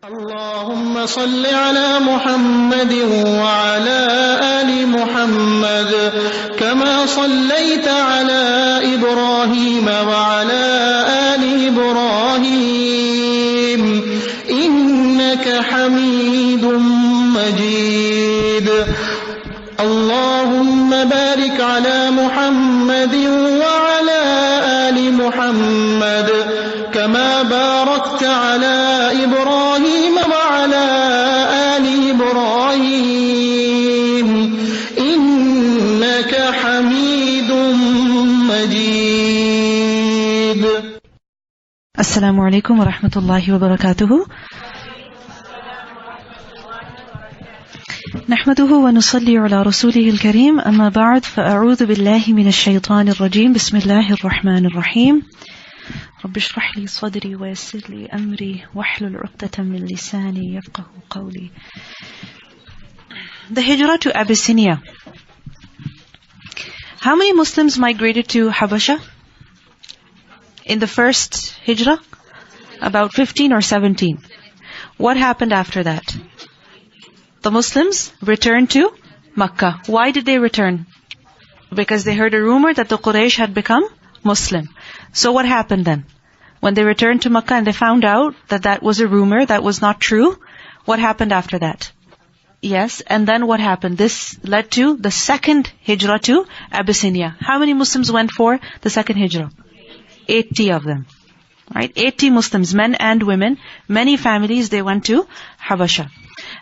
اللهم صل على محمد وعلى آل محمد كما صليت على إبراهيم وعلى آل إبراهيم إنك حميد مجيد. اللهم بارك على محمد وعلى آل محمد كما باركت على إبراهيم وعلى آل إبراهيم إنك حميد مجيد. السلام عليكم ورحمة الله وبركاته. نحمده ونصلي على رسوله الكريم. أما بعد، فأعوذ بالله من الشيطان الرجيم. بسم الله الرحمن الرحيم. رب اشرح لي صدري ويسر لي أمري واحلل عقدة من لساني يفقه قولي. The hijrah to Abyssinia. How many Muslims migrated to Habasha in the first hijrah? About 15 or 17. What happened after that? The Muslims returned to Makkah. Why did they return? Because they heard a rumor that the Quraysh had become Muslim. So what happened then? When they returned to Makkah and they found out that that was a rumor, that was not true, what happened after that? Yes, and then what happened? This led to the second hijrah to Abyssinia. How many Muslims went for the second hijrah? 80 of them. Right? 80 Muslims, men and women, many families, they went to Habasha.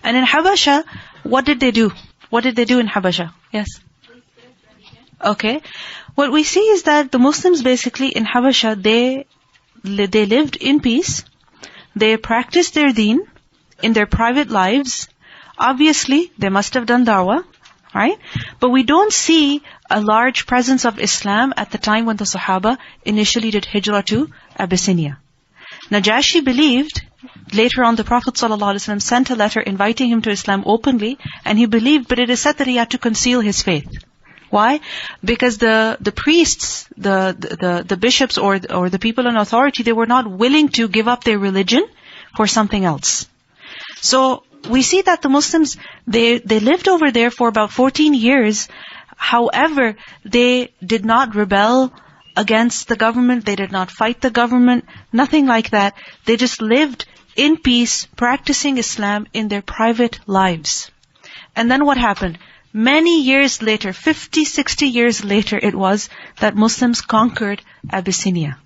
And in Habasha, what did they do? What did they do in Habasha? Yes? Okay. What we see is that the Muslims basically in Habasha, they lived in peace. They practiced their deen in their private lives. Obviously, they must have done da'wah, right? But we don't see a large presence of Islam at the time when the Sahaba initially did hijrah to Abyssinia. Najashi believed, later on the Prophet ﷺ sent a letter inviting him to Islam openly, and he believed, but it is said that he had to conceal his faith. Why? Because the priests, the bishops or the people in authority, they were not willing to give up their religion for something else. So we see that the Muslims, they lived over there for about 14 years. However, they did not rebel against the government. They did not fight the government. Nothing like that. They just lived in peace, practicing Islam in their private lives. And then what happened? Many years later, 50, 60 years later it was, that Muslims conquered Abyssinia.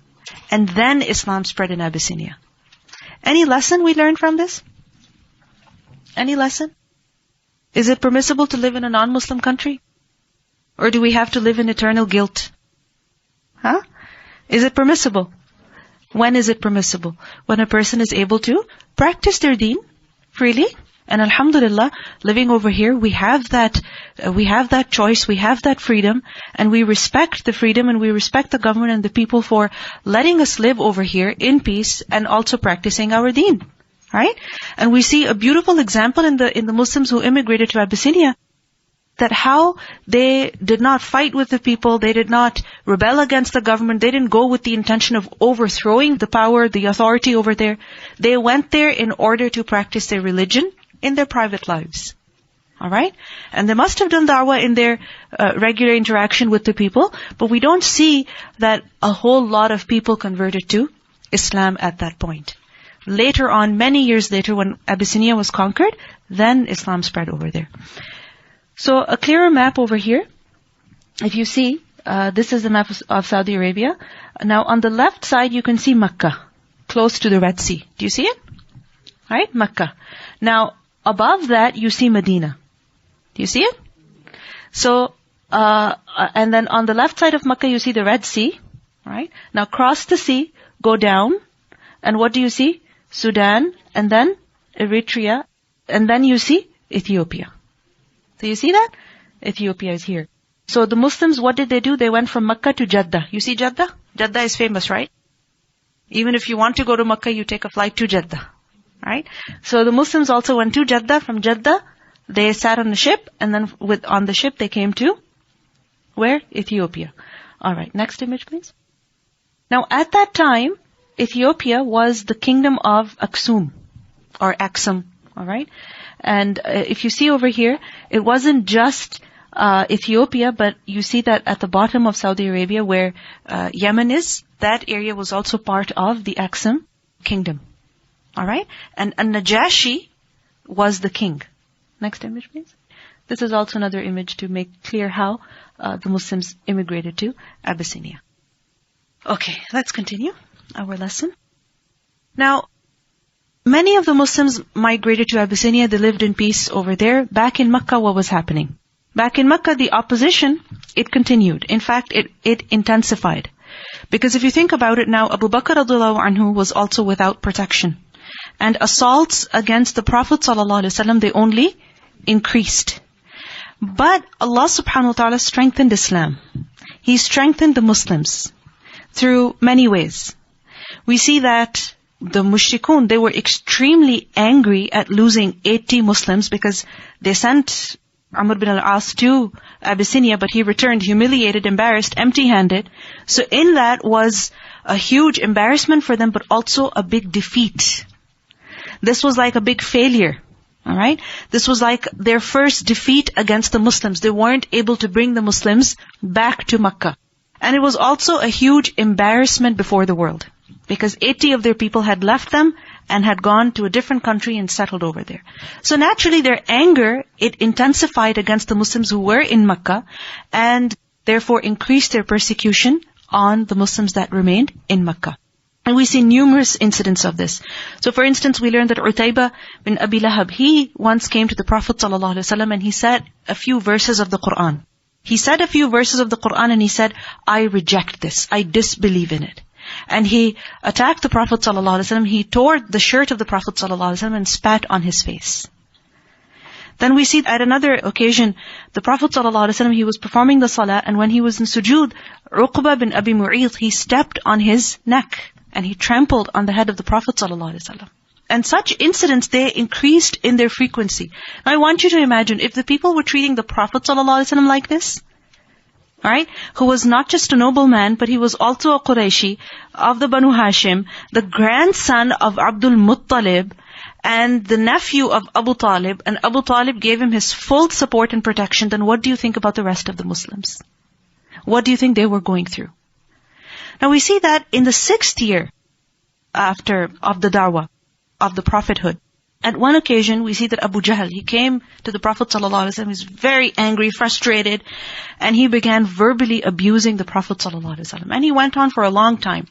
And then Islam spread in Abyssinia. Any lesson we learned from this? Any lesson? Is it permissible to live in a non-Muslim country? Or do we have to live in eternal guilt? Huh? Is it permissible? When is it permissible? When a person is able to practice their deen freely. And alhamdulillah, living over here, we have that choice, we have that freedom, and we respect the freedom and we respect the government and the people for letting us live over here in peace and also practicing our deen. Right? And we see a beautiful example in the Muslims who immigrated to Abyssinia, that how they did not fight with the people, they did not rebel against the government, they didn't go with the intention of overthrowing the power, the authority over there. They went there in order to practice their religion in their private lives. Alright? And they must have done da'wah in their regular interaction with the people, but we don't see that a whole lot of people converted to Islam at that point. Later on, many years later, when Abyssinia was conquered, then Islam spread over there. So a clearer map over here. If you see, this is the map of Saudi Arabia. Now on the left side, you can see Makkah, close to the Red Sea. Do you see it? Right? Makkah. Now, above that, you see Medina. Do you see it? So, and then on the left side of Makkah, you see the Red Sea. Right? Now cross the sea, go down, and what do you see? Sudan, and then Eritrea, and then you see Ethiopia. So you see that? Ethiopia is here. So the Muslims, what did they do? They went from Makkah to Jeddah. You see Jeddah? Jeddah is famous, right? Even if you want to go to Makkah, you take a flight to Jeddah. Right? So the Muslims also went to Jeddah. From Jeddah, they sat on the ship, and then on the ship they came to where? Ethiopia. Alright, next image please. Now at that time, Ethiopia was the kingdom of Aksum. or Axum. Alright? And if you see over here, it wasn't just Ethiopia, but you see that at the bottom of Saudi Arabia where Yemen is, that area was also part of the Axum kingdom. Alright? And Najashi was the king. Next image, please. This is also another image to make clear how the Muslims immigrated to Abyssinia. Okay, let's continue our lesson. Now, many of the Muslims migrated to Abyssinia. They lived in peace over there. Back in Makkah, what was happening? Back in Makkah, the opposition, it continued. In fact, it intensified. Because if you think about it now, Abu Bakr radhiyallahu anhu was also without protection. And assaults against the Prophet ﷺ, they only increased. But Allah subhanahu wa ta'ala strengthened Islam. He strengthened the Muslims through many ways. We see that the mushrikun, they were extremely angry at losing 80 Muslims because they sent Amr bin al-As to Abyssinia, but he returned humiliated, embarrassed, empty-handed. So in that was a huge embarrassment for them, but also a big defeat. This was like a big failure. Alright? This was like their first defeat against the Muslims. They weren't able to bring the Muslims back to Makkah. And it was also a huge embarrassment before the world. Because 80 of their people had left them and had gone to a different country and settled over there. So naturally their anger, it intensified against the Muslims who were in Makkah, and therefore increased their persecution on the Muslims that remained in Makkah. And we see numerous incidents of this. So for instance, we learned that Utaybah bin Abi Lahab, he once came to the Prophet ﷺ and he said a few verses of the Qur'an. He said a few verses of the Qur'an and he said, I reject this, I disbelieve in it. And he attacked the Prophet ﷺ, he tore the shirt of the Prophet ﷺ and spat on his face. Then we see at another occasion, the Prophet ﷺ, he was performing the salah, and when he was in sujood, Uqba bin Abi Mu'ayth, he stepped on his neck and he trampled on the head of the Prophet ﷺ. And such incidents, they increased in their frequency. Now I want you to imagine, if the people were treating the Prophet ﷺ like this, alright, who was not just a noble man, but he was also a Qurayshi of the Banu Hashim, the grandson of Abdul Muttalib, and the nephew of Abu Talib, and Abu Talib gave him his full support and protection, then what do you think about the rest of the Muslims? What do you think they were going through? Now we see that in the 6th year of the da'wah, of the prophethood, at one occasion we see that Abu Jahl, he came to the Prophet ﷺ, he was very angry, frustrated, and he began verbally abusing the Prophet ﷺ. And he went on for a long time.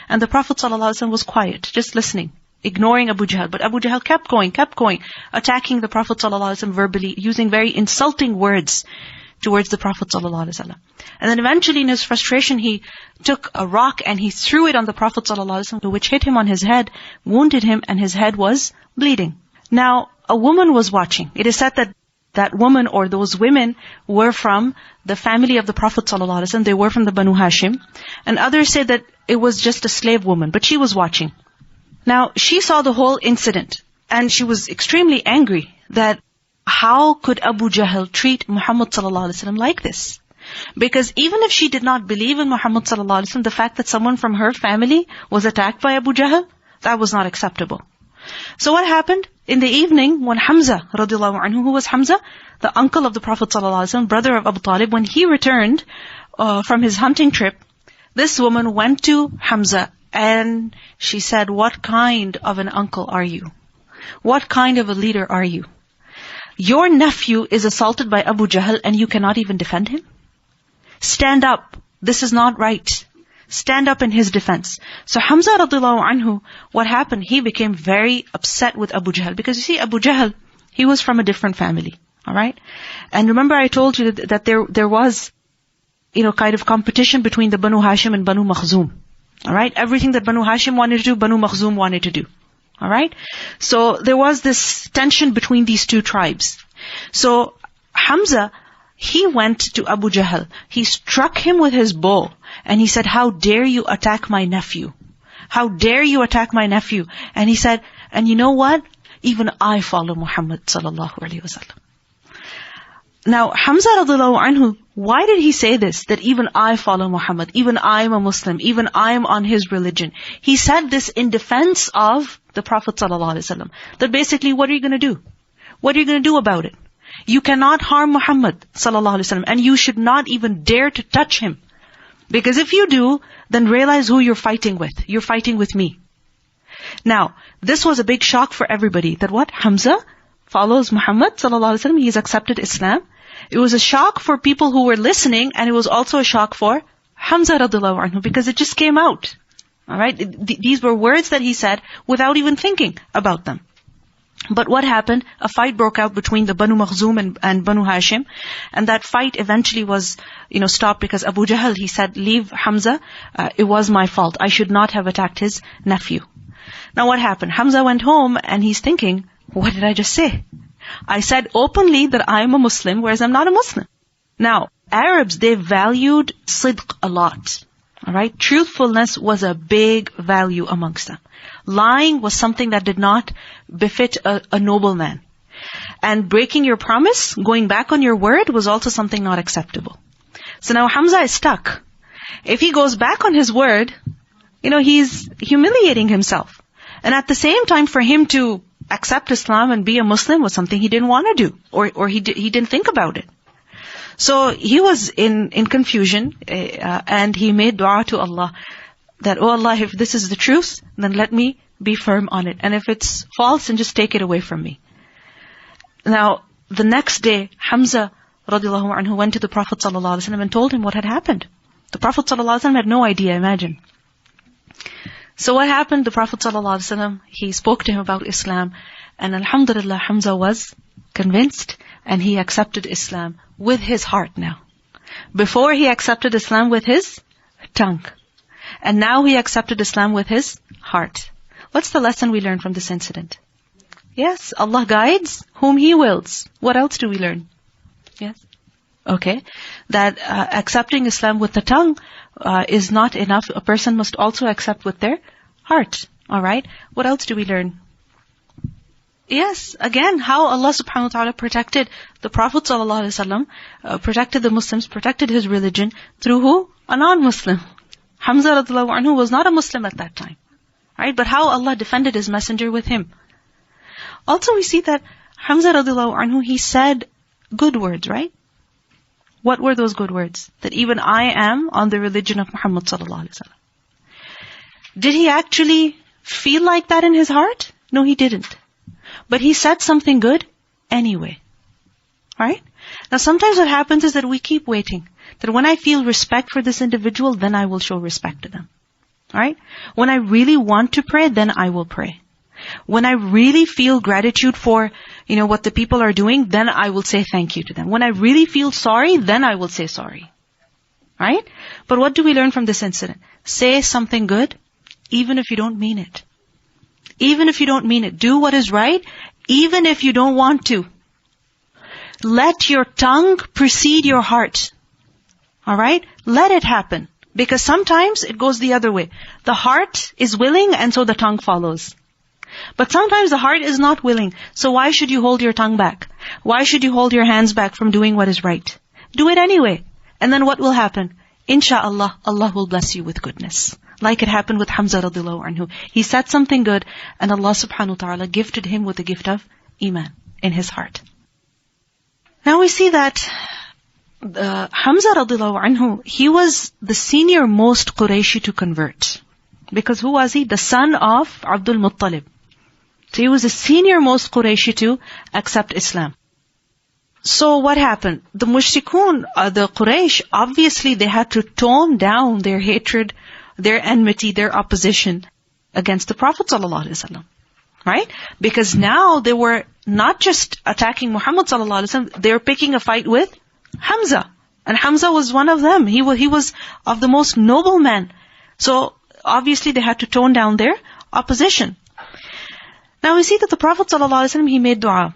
And the Prophet ﷺ was quiet, just listening, ignoring Abu Jahl. But Abu Jahl kept going, attacking the Prophet ﷺ verbally, using very insulting words towards the Prophet ﷺ. And then eventually in his frustration, he took a rock and he threw it on the Prophet ﷺ, which hit him on his head, wounded him, and his head was bleeding. Now, a woman was watching. It is said that that woman or those women were from the family of the Prophet ﷺ. They were from the Banu Hashim. And others say that it was just a slave woman, but she was watching. Now, she saw the whole incident and she was extremely angry that how could Abu Jahl treat Muhammad ﷺ like this? Because even if she did not believe in Muhammad ﷺ, the fact that someone from her family was attacked by Abu Jahl, that was not acceptable. So what happened? In the evening, when Hamza radiallahu anhu, who was Hamza? The uncle of the Prophet ﷺ, brother of Abu Talib, when he returned from his hunting trip, this woman went to Hamza and she said, what kind of an uncle are you? What kind of a leader are you? Your nephew is assaulted by Abu Jahl and you cannot even defend him? Stand up. This is not right. Stand up in his defense. So Hamza radiallahu anhu, what happened? He became very upset with Abu Jahl. Because you see, Abu Jahl, he was from a different family. Alright? And remember I told you that there was, kind of competition between the Banu Hashim and Banu Makhzum. Alright? Everything that Banu Hashim wanted to do, Banu Makhzum wanted to do. Alright? So there was this tension between these two tribes. So Hamza, he went to Abu Jahl. He struck him with his bow. And he said, how dare you attack my nephew? How dare you attack my nephew? And he said, and you know what? Even I follow Muhammad sallallahu alaihi wasallam. Now, Hamza radiallahu anhu, why did he say this? That even I follow Muhammad, even I am a Muslim, even I am on his religion. He said this in defense of the Prophet ﷺ. That basically, what are you going to do? What are you going to do about it? You cannot harm Muhammad ﷺ, and you should not even dare to touch him. Because if you do, then realize who you're fighting with. You're fighting with me. Now, this was a big shock for everybody. That what? Hamza follows Muhammad ﷺ. He's accepted Islam. It was a shock for people who were listening, and it was also a shock for Hamza radiallahu anhu, because it just came out. Alright? These were words that he said without even thinking about them. But what happened? A fight broke out between the Banu Makhzum and Banu Hashim. And that fight eventually was, stopped because Abu Jahl, he said, leave Hamza. It was my fault. I should not have attacked his nephew. Now what happened? Hamza went home and he's thinking, what did I just say? I said openly that I am a Muslim, whereas I'm not a Muslim. Now, Arabs, they valued sidq a lot. Alright? Truthfulness was a big value amongst them. Lying was something that did not befit a noble man. And breaking your promise, going back on your word, was also something not acceptable. So now Hamza is stuck. If he goes back on his word, he's humiliating himself. And at the same time, for him to accept Islam and be a Muslim was something he didn't want to do, or he didn't think about it. So he was in confusion, and he made dua to Allah that, oh Allah, if this is the truth, then let me be firm on it. And if it's false, then just take it away from me. Now, the next day, Hamza radiallahu anhu went to the Prophet ﷺ and told him what had happened. The Prophet ﷺ had no idea, imagine. So what happened? The Prophet ﷺ, he spoke to him about Islam, and alhamdulillah, Hamza was convinced, and he accepted Islam with his heart now. Before he accepted Islam with his tongue. And now he accepted Islam with his heart. What's the lesson we learn from this incident? Yes, Allah guides whom He wills. What else do we learn? Yes? Okay. That accepting Islam with the tongue is not enough. A person must also accept with their heart. Alright? What else do we learn? Yes, again, how Allah subhanahu wa ta'ala protected the Prophet ﷺ, protected the Muslims, protected his religion through who? A non-Muslim. Hamza radiallahu anhu was not a Muslim at that time. Right? But how Allah defended His messenger with him. Also we see that Hamza radiallahu anhu, he said good words, right? What were those good words? That even I am on the religion of Muhammad sallallahu alaihi wasallam. Did he actually feel like that in his heart? No, he didn't. But he said something good anyway. Right? Now sometimes what happens is that we keep waiting. That when I feel respect for this individual, then I will show respect to them. Right? When I really want to pray, then I will pray. When I really feel gratitude for, what the people are doing, then I will say thank you to them. When I really feel sorry, then I will say sorry. Right? But what do we learn from this incident? Say something good, even if you don't mean it. Even if you don't mean it. Do what is right, even if you don't want to. Let your tongue precede your heart. Alright? Let it happen. Because sometimes it goes the other way. The heart is willing, and so the tongue follows. But sometimes the heart is not willing. So why should you hold your tongue back? Why should you hold your hands back from doing what is right? Do it anyway. And then what will happen? Insha'Allah, Allah will bless you with goodness. Like it happened with Hamza radiallahu anhu. He said something good, and Allah subhanahu wa ta'ala gifted him with the gift of Iman in his heart. Now we see that Hamza radiallahu anhu, he was the senior most Qurayshi to convert. Because who was he? The son of Abdul Muttalib. So he was the senior most Qurayshi to accept Islam. So what happened? The mushrikun, the Quraysh, obviously they had to tone down their hatred, their enmity, their opposition against the Prophet ﷺ. Right? Because now they were not just attacking Muhammad ﷺ, they were picking a fight with Hamza. And Hamza was one of them. He was of the most noble men. So obviously they had to tone down their opposition. Now we see that the Prophet ﷺ, he made dua.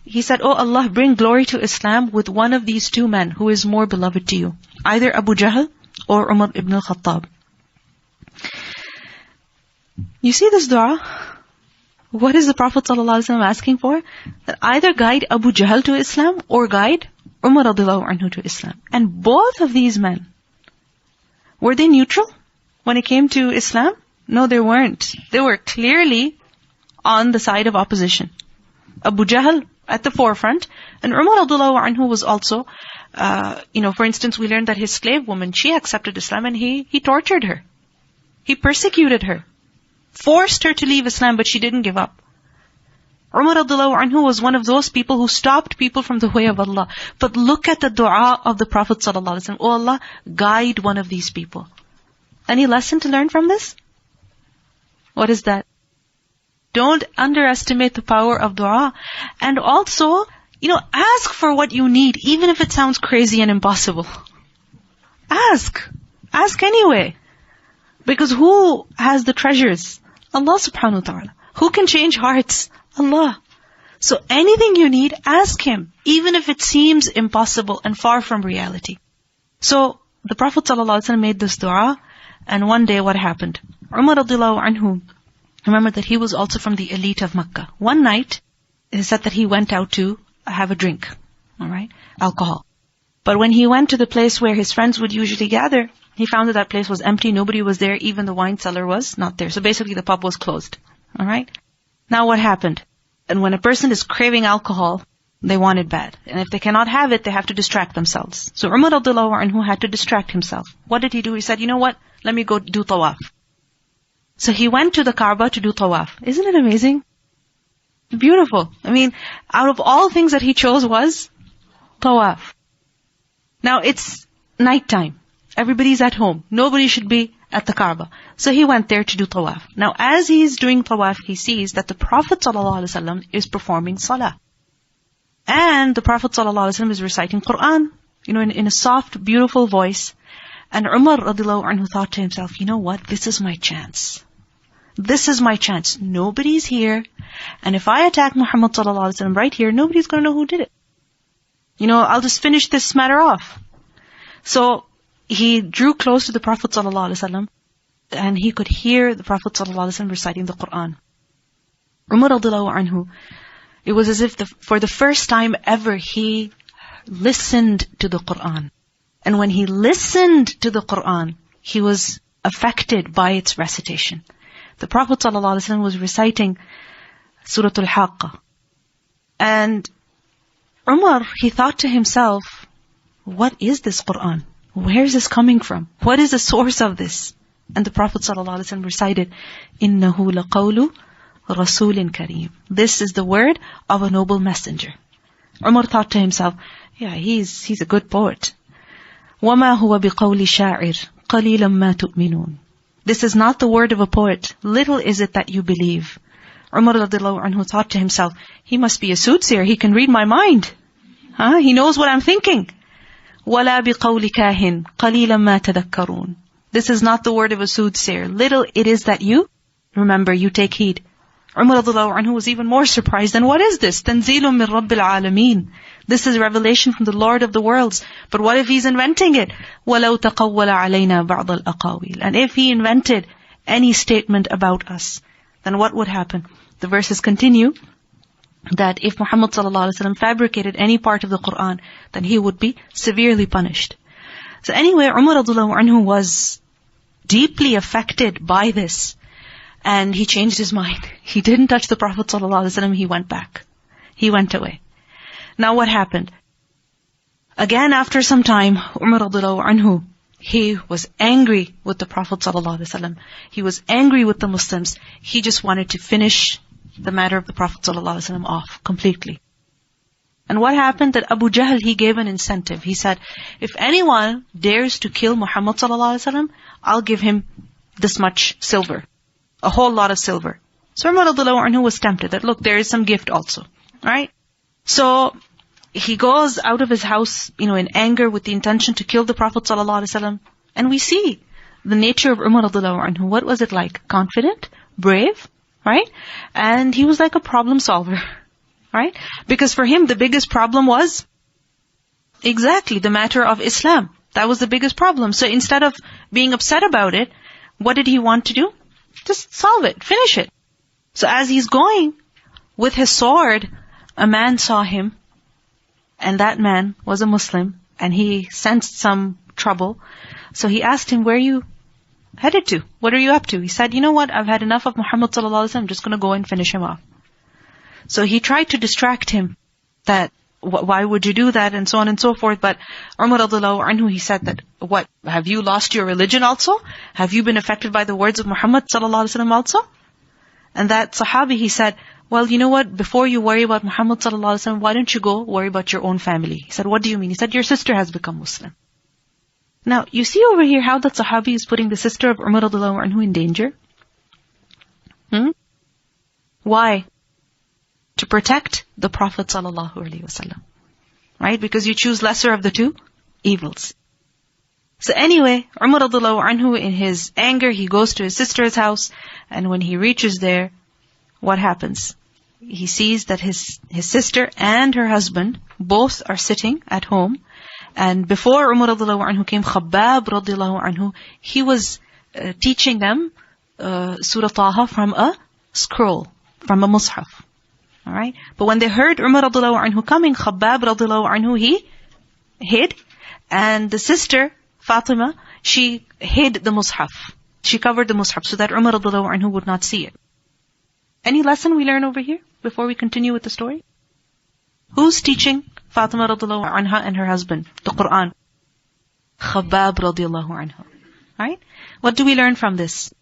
He said, "Oh Allah, bring glory to Islam with one of these two men who is more beloved to you. Either Abu Jahl or Umar ibn al-Khattab." You see this dua? What is the Prophet ﷺ asking for? That either guide Abu Jahl to Islam or guide Umar radiallahu anhu to Islam. And both of these men, were they neutral when it came to Islam? No, they weren't. They were clearly on the side of opposition. Abu Jahl at the forefront, and Umar radiallahu anhu was also, for instance, we learned that his slave woman, she accepted Islam and he tortured her. He persecuted her. Forced her to leave Islam, but she didn't give up. Umar radiallahu anhu was one of those people who stopped people from the way of Allah. But look at the dua of the Prophet sallallahu alaihi wasallam. Oh Allah, guide one of these people. Any lesson to learn from this? What is that? Don't underestimate the power of dua. And also, ask for what you need, even if it sounds crazy and impossible. Ask. Ask anyway. Because who has the treasures? Allah subhanahu wa ta'ala. Who can change hearts? Allah. So anything you need, ask Him, even if it seems impossible and far from reality. So the Prophet ﷺ made this dua, and one day what happened? Umar radiallahu anhu, remember that he was also from the elite of Makkah. One night, it is said that he went out to have a drink, alcohol. But when he went to the place where his friends would usually gather, he found that place was empty, nobody was there, even the wine cellar was not there. So basically the pub was closed. Now what happened? And when a person is craving alcohol, they want it bad. And if they cannot have it, they have to distract themselves. So Umar radiallahu anhu had to distract himself. What did he do? He said, you know what? Let me go do tawaf. So he went to the Kaaba to do tawaf. Isn't it amazing? Beautiful. Out of all things that he chose was tawaf. Now it's nighttime. Everybody's at home. Nobody should be at the Kaaba. So he went there to do tawaf. Now as he's doing tawaf, he sees that the Prophet ﷺ is performing salah. And the Prophet ﷺ is reciting Qur'an, in a soft, beautiful voice. And Umar radiallahu anhu thought to himself, you know what? This is my chance. This is my chance. Nobody's here. And if I attack Muhammad ﷺ right here, nobody's going to know who did it. I'll just finish this matter off. So he drew close to the Prophet ﷺ, and he could hear the Prophet ﷺ reciting the Qur'an. Umar radiallahu anhu, it was as if for the first time ever he listened to the Qur'an. And when he listened to the Qur'an, he was affected by its recitation. The Prophet ﷺ was reciting Surah Al-Haqqa. And Umar, he thought to himself, what is this Qur'an? Where is this coming from? What is the source of this? And the Prophet ﷺ recited, إِنَّهُ لَقَوْلُ رَسُولٍ كَرِيمٍ. This is the word of a noble messenger. Umar thought to himself, he's a good poet. وَمَا هُوَ بِقَوْلِ شَاعِرٍ قَلِيلًا مَا تُؤْمِنُونَ. This is not the word of a poet. Little is it that you believe. Umar radiallahu anhu thought to himself, he must be a soothsayer. He can read my mind. He knows what I'm thinking. وَلَا بِقَوْلِ كَاهِنٍ قَلِيلًا مَا تَذَكَّرُونَ. This is not the word of a soothsayer. Little it is that you remember, you take heed. Umar radiallahu anhu was even more surprised. And what is this? تَنْزِيلٌ مِّن رَبِّ الْعَالَمِينَ. This is revelation from the Lord of the worlds. But what if he's inventing it? وَلَوْ تَقَوَّلَ عَلَيْنَا بَعْضَ الْأَقَاوِيلِ. And if he invented any statement about us, then what would happen? The verses continue that if Muhammad ﷺ fabricated any part of the Qur'an, then he would be severely punished. So anyway, Umar radiallahu anhu was deeply affected by this. And he changed his mind. He didn't touch the Prophet ﷺ, he went back. He went away. Now what happened? Again, after some time, Umar radiallahu anhu, he was angry with the Prophet ﷺ. He was angry with the Muslims. He just wanted to finish the matter of the Prophet ﷺ off completely. And what happened? That Abu Jahl, he gave an incentive. He said, if anyone dares to kill Muhammad ﷺ, I'll give him this much silver. A whole lot of silver. So Umar radiallahu anhu was tempted that, look, there is some gift also. Right? So he goes out of his house, in anger with the intention to kill the Prophet ﷺ. And we see the nature of Umar radiallahu anhu. What was it like? Confident? Brave? Right? And he was like a problem solver. Right? Because for him, the biggest problem was exactly the matter of Islam. That was the biggest problem. So instead of being upset about it, what did he want to do? Just solve it. Finish it. So as he's going with his sword, a man saw him. And that man was a Muslim. And he sensed some trouble. So he asked him, where are you headed to? What are you up to? He said, you know what? I've had enough of Muhammad sallallahu alaihi wasallam. I'm just going to go and finish him off. So he tried to distract him that, why would you do that? And so on and so forth. But Umar radiallahu anhu, he said that, what? Have you lost your religion also? Have you been affected by the words of Muhammad sallallahu alaihi wasallam also? And that Sahabi, he said, well, you know what? Before you worry about Muhammad sallallahu alaihi wasallam, why don't you go worry about your own family? He said, what do you mean? He said, your sister has become Muslim. Now, you see over here how that Sahabi is putting the sister of Umar radiallahu anhu in danger? Why? To protect the Prophet sallallahu alaihi wasallam. Right? Because you choose lesser of the two evils. So anyway, Umar radiallahu anhu, in his anger, he goes to his sister's house, and when he reaches there, what happens? He sees that his sister and her husband both are sitting at home. And before Umar radiallahu anhu came, Khabbab radiallahu anhu, he was teaching them Surah Taha from a scroll, from a mushaf. Alright? But when they heard Umar radiallahu anhu coming, Khabbab radiallahu anhu, he hid. And the sister, Fatima, she hid the mushaf. She covered the mushaf so that Umar radiallahu anhu would not see it. Any lesson we learn over here before we continue with the story? Who's teaching Fatima radiallahu anha and her husband the Quran? Khabbab radiallahu anhu. Right? What do we learn from this?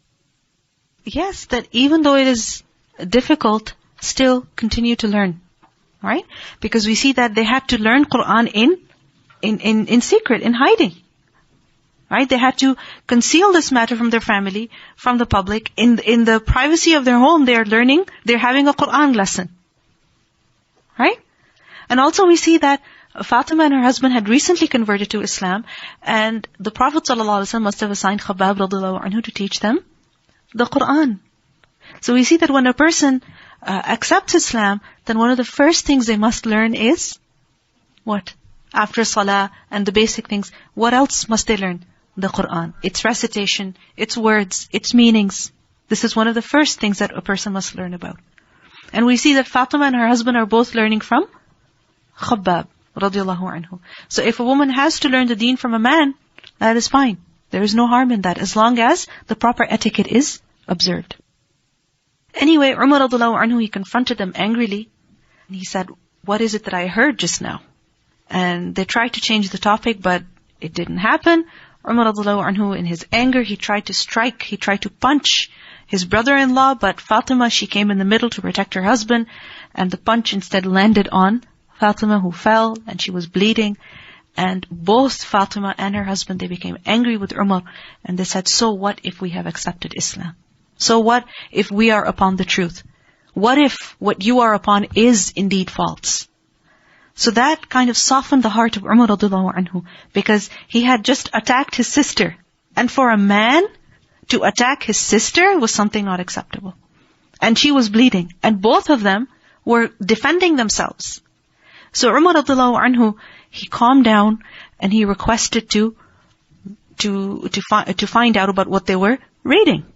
Yes, that even though it is difficult, still continue to learn. Right? Because we see that they had to learn Quran in secret, in hiding. Right? They had to conceal this matter from their family, from the public. In the privacy of their home, they are learning, they're having a Quran lesson. Right? And also we see that Fatima and her husband had recently converted to Islam, and the Prophet ﷺ must have assigned Khabbab radiallahu anhu to teach them the Quran. So we see that when a person accepts Islam, then one of the first things they must learn is what? After salah and the basic things, what else must they learn? The Quran. Its recitation, its words, its meanings. This is one of the first things that a person must learn about. And we see that Fatima and her husband are both learning from Khabbab radiallahu anhu. So if a woman has to learn the deen from a man, that is fine. There is no harm in that, as long as the proper etiquette is observed. Anyway, Umar radiallahu anhu, he confronted them angrily. And he said, what is it that I heard just now? And they tried to change the topic, but it didn't happen. Umar radiallahu anhu, in his anger, he tried to strike, he tried to punch his brother-in-law, but Fatima, she came in the middle to protect her husband, and the punch instead landed on Fatima, who fell, and she was bleeding. And both Fatima and her husband, they became angry with Umar, and they said, so what if we have accepted Islam? So what if we are upon the truth? What if what you are upon is indeed false? So that kind of softened the heart of Umar radiallahu anhu, because he had just attacked his sister. And for a man to attack his sister was something not acceptable. And she was bleeding. And both of them were defending themselves. So Umar radiallahu anhu, he calmed down and he requested to find out about what they were reading.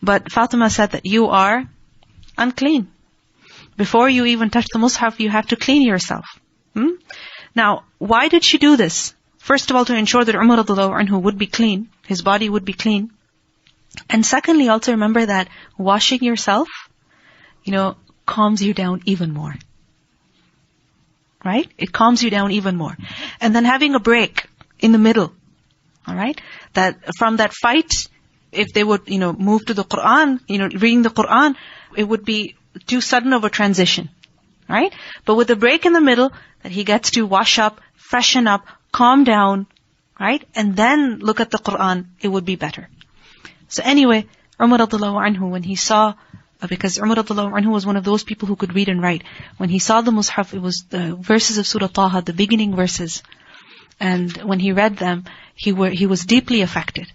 But Fatima said that you are unclean. Before you even touch the mushaf, you have to clean yourself. Now, why did she do this? First of all, to ensure that Umar radiallahu anhu would be clean, his body would be clean. And secondly, also remember that washing yourself, calms you down even more. Right? It calms you down even more. And then having a break in the middle. Alright? That from that fight, if they would, move to the Quran, reading the Quran, it would be too sudden of a transition. Right? But with a break in the middle, that he gets to wash up, freshen up, calm down, right? And then look at the Quran, it would be better. So anyway, Umar radiallahu anhu, when he saw, because Umar radiallahu anhu was one of those people who could read and write, when he saw the mushaf, it was the verses of Surah Taha, the beginning verses. And when he read them, he was deeply affected.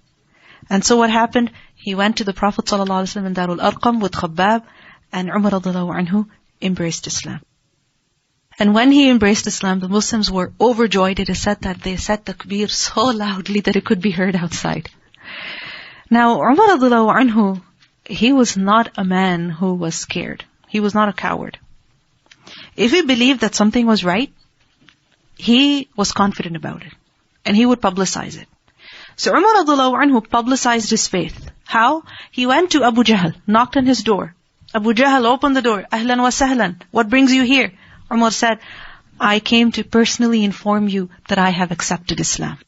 And so what happened? He went to the Prophet ﷺ in Darul Arqam with Khabbab, and Umar radiallahu anhu embraced Islam. And when he embraced Islam, the Muslims were overjoyed. It is said that they said takbir so loudly that it could be heard outside. Now, Umar radiallahu anhu, he was not a man who was scared. He was not a coward. If he believed that something was right, he was confident about it. And he would publicize it. So Umar radiallahu anhu publicized his faith. How? He went to Abu Jahl, knocked on his door. Abu Jahl opened the door. Ahlan wa sahlan. What brings you here? Umar said, I came to personally inform you that I have accepted Islam.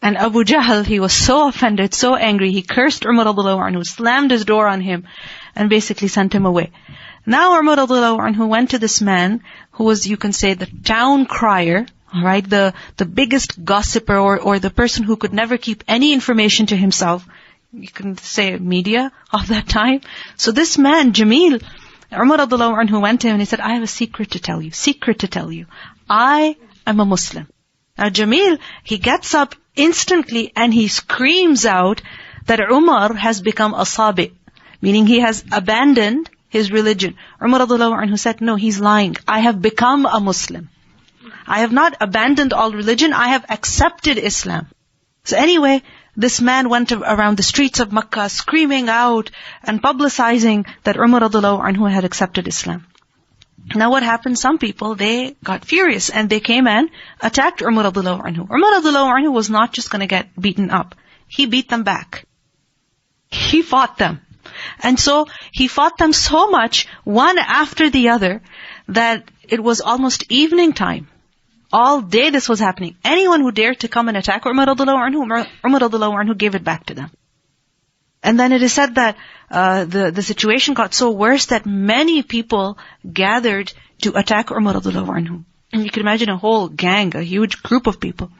And Abu Jahl, he was so offended, so angry, he cursed Umar radiallahu anhu, slammed his door on him, and basically sent him away. Now Umar radiallahu anhu went to this man, who was, you can say, the town crier, alright, the biggest gossiper, or the person who could never keep any information to himself. You can say media of that time. So this man, Jamil, Umar radiallahu anhu went to him and he said, I have a secret to tell you. I am a Muslim. Now Jamil, he gets up instantly and he screams out that Umar has become a sabi, meaning he has abandoned his religion. Umar radiallahu anhu said, no, he's lying. I have become a Muslim. I have not abandoned all religion, I have accepted Islam. So anyway, this man went around the streets of Makkah screaming out and publicizing that Umar radiallahu anhu had accepted Islam. Now what happened? Some people, they got furious and they came and attacked Umar radiallahu anhu. Umar radiallahu anhu was not just going to get beaten up. He beat them back. He fought them. And so he fought them so much, one after the other, that it was almost evening time. All day this was happening. Anyone who dared to come and attack Umar radiallahu anhu gave it back to them. And then it is said that the situation got so worse that many people gathered to attack Umar radiallahu anhu. And you can imagine a whole gang, a huge group of people.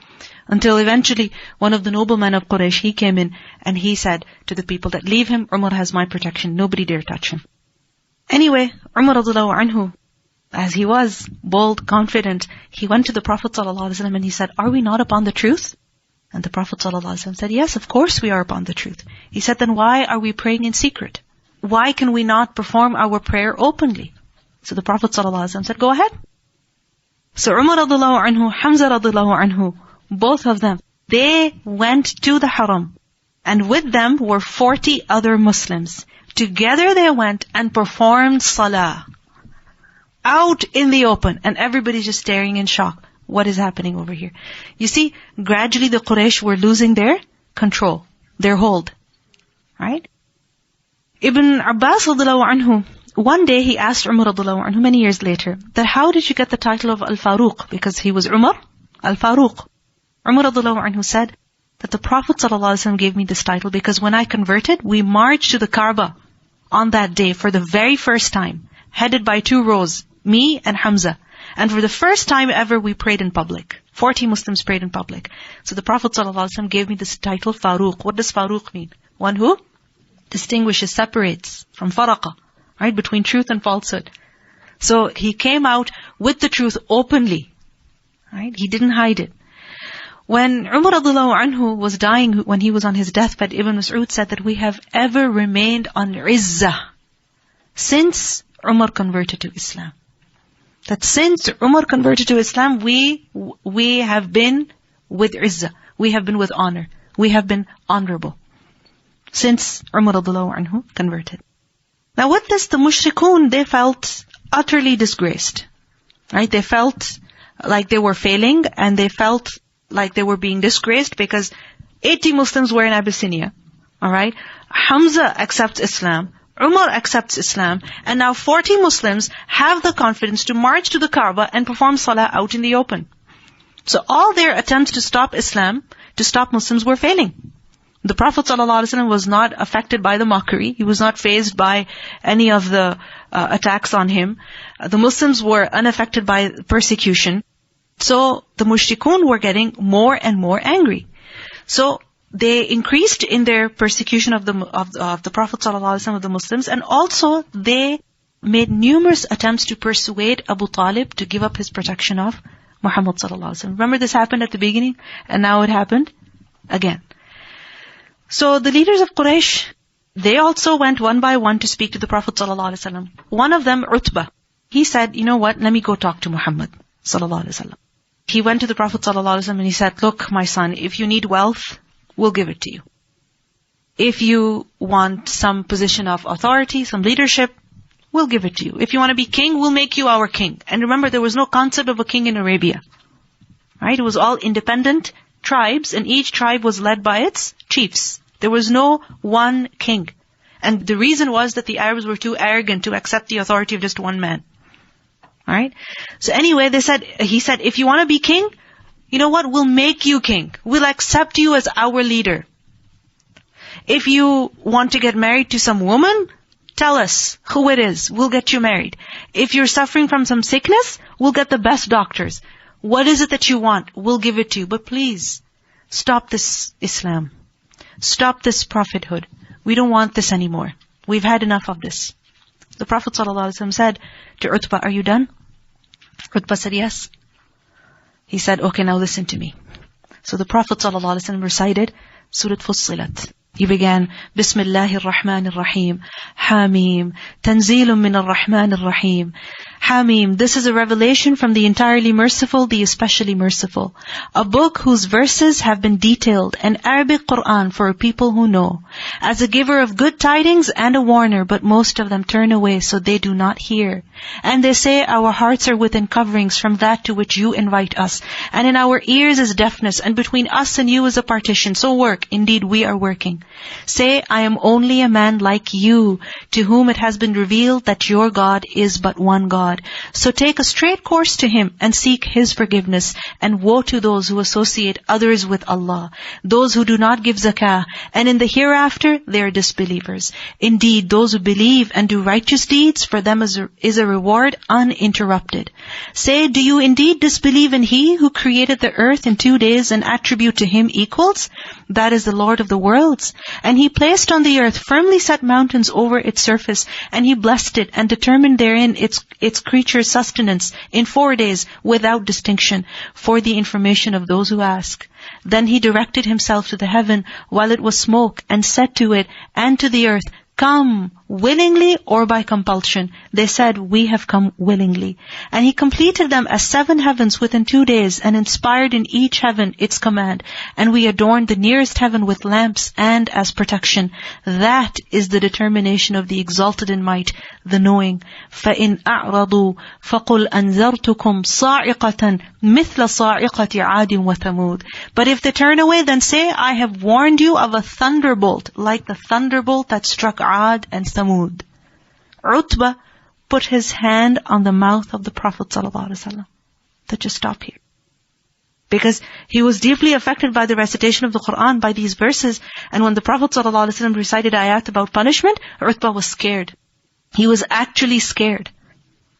Until eventually one of the noblemen of Quraysh, he came in and he said to the people that leave him, Umar has my protection, nobody dare touch him. Anyway, Umar radiallahu anhu, as he was bold, confident, he went to the Prophet ﷺ and he said, are we not upon the truth? And the Prophet ﷺ said, yes, of course we are upon the truth. He said, then why are we praying in secret? Why can we not perform our prayer openly? So the Prophet ﷺ said, go ahead. So Umar radiallahu anhu, Hamza radiallahu anhu, both of them, they went to the Haram. And with them were 40 other Muslims. Together they went and performed salah. Out in the open. And everybody's just staring in shock. What is happening over here? You see, gradually the Quraysh were losing their control, their hold. Right? Ibn Abbas radiallahu anhu, one day he asked Umar radiallahu anhu, many years later, that how did you get the title of Al-Faruq? Because he was Umar, Al-Faruq. Umar radiallahu anhu said that the Prophet ﷺ gave me this title because when I converted, we marched to the Kaaba on that day for the very first time, headed by 2 rows, me and Hamza. And for the first time ever, we prayed in public. 40 Muslims prayed in public. So the Prophet ﷺ gave me this title, Faruq. What does Faruq mean? One who distinguishes, separates from faraqa, right, between truth and falsehood. So he came out with the truth openly, right? He didn't hide it. When Umar radiallahu anhu was dying, when he was on his deathbed, Ibn Mas'ud said that we have ever remained on izzah since Umar converted to Islam. That since Umar converted to Islam, we have been with izzah. We have been with honor. We have been honorable. Since Umar radiallahu anhu converted. Now with this, the mushrikun, they felt utterly disgraced. Right? They felt like they were failing and they felt like they were being disgraced because 80 Muslims were in Abyssinia. Alright? Hamza accepts Islam. Umar accepts Islam. And now 40 Muslims have the confidence to march to the Kaaba and perform salah out in the open. So all their attempts to stop Islam, to stop Muslims, were failing. The Prophet ﷺ was not affected by the mockery. He was not fazed by any of the attacks on him. The Muslims were unaffected by persecution. So the mushrikun were getting more and more angry. So they increased in their persecution of the Prophet ﷺ, of the Muslims, and also they made numerous attempts to persuade Abu Talib to give up his protection of Muhammad ﷺ. Remember this happened at the beginning, and now it happened again. So the leaders of Quraysh, they also went one by one to speak to the Prophet ﷺ. One of them, Utbah, he said, you know what, let me go talk to Muhammad ﷺ. He went to the Prophet ﷺ and he said, look, my son, if you need wealth, we'll give it to you. If you want some position of authority, some leadership, we'll give it to you. If you want to be king, we'll make you our king. And remember, there was no concept of a king in Arabia. Right? It was all independent tribes, and each tribe was led by its chiefs. There was no one king. And the reason was that the Arabs were too arrogant to accept the authority of just one man. Alright? So anyway, he said, if you want to be king, you know what? We'll make you king. We'll accept you as our leader. If you want to get married to some woman, tell us who it is. We'll get you married. If you're suffering from some sickness, we'll get the best doctors. What is it that you want? We'll give it to you. But please, stop this Islam. Stop this prophethood. We don't want this anymore. We've had enough of this. The Prophet ﷺ said to Utbah, are you done? Utbah said, yes. He said, okay, now listen to me. So the Prophet ﷺ recited Surah Fussilat. He began, Bismillahir Rahmanir Rahim, Hamim, Tanzilun min ar-Rahmanir Rahim. Hamim, this is a revelation from the entirely merciful, the especially merciful. A book whose verses have been detailed, an Arabic Qur'an for a people who know. As a giver of good tidings and a warner, but most of them turn away so they do not hear. And they say, our hearts are within coverings from that to which you invite us. And in our ears is deafness, and between us and you is a partition. So work, indeed we are working. Say, I am only a man like you, to whom it has been revealed that your God is but one God. So take a straight course to Him and seek His forgiveness. And woe to those who associate others with Allah, those who do not give zakah, and in the hereafter they are disbelievers. Indeed, those who believe and do righteous deeds, for them is a reward uninterrupted. Say, do you indeed disbelieve in He who created the earth in 2 days and attribute to Him equals? That is the Lord of the worlds. And He placed on the earth firmly set mountains over its surface, and He blessed it and determined therein its creature's sustenance in 4 days without distinction, for the information of those who ask. Then He directed Himself to the heaven while it was smoke, and said to it and to the earth, come, willingly or by compulsion. They said, we have come willingly. And He completed them as 7 heavens within 2 days, and inspired in each heaven its command. And we adorned the nearest heaven with lamps and as protection. That is the determination of the exalted in might, the knowing. فَإِنْ أَعْرَضُوا فَقُلْ أَنذَرْتُكُمْ صَاعِقَةً مِثْلَ صَاعِقَةِ عَادٍ وَثَمُودٍ. But if they turn away, then say, I have warned you of a thunderbolt, like the thunderbolt that struck Aad and Thamud. Utbah put his hand on the mouth of the Prophet ﷺ. To just stop here. Because he was deeply affected by the recitation of the Qur'an, by these verses. And when the Prophet ﷺ recited ayat about punishment, Utbah was scared. He was actually scared.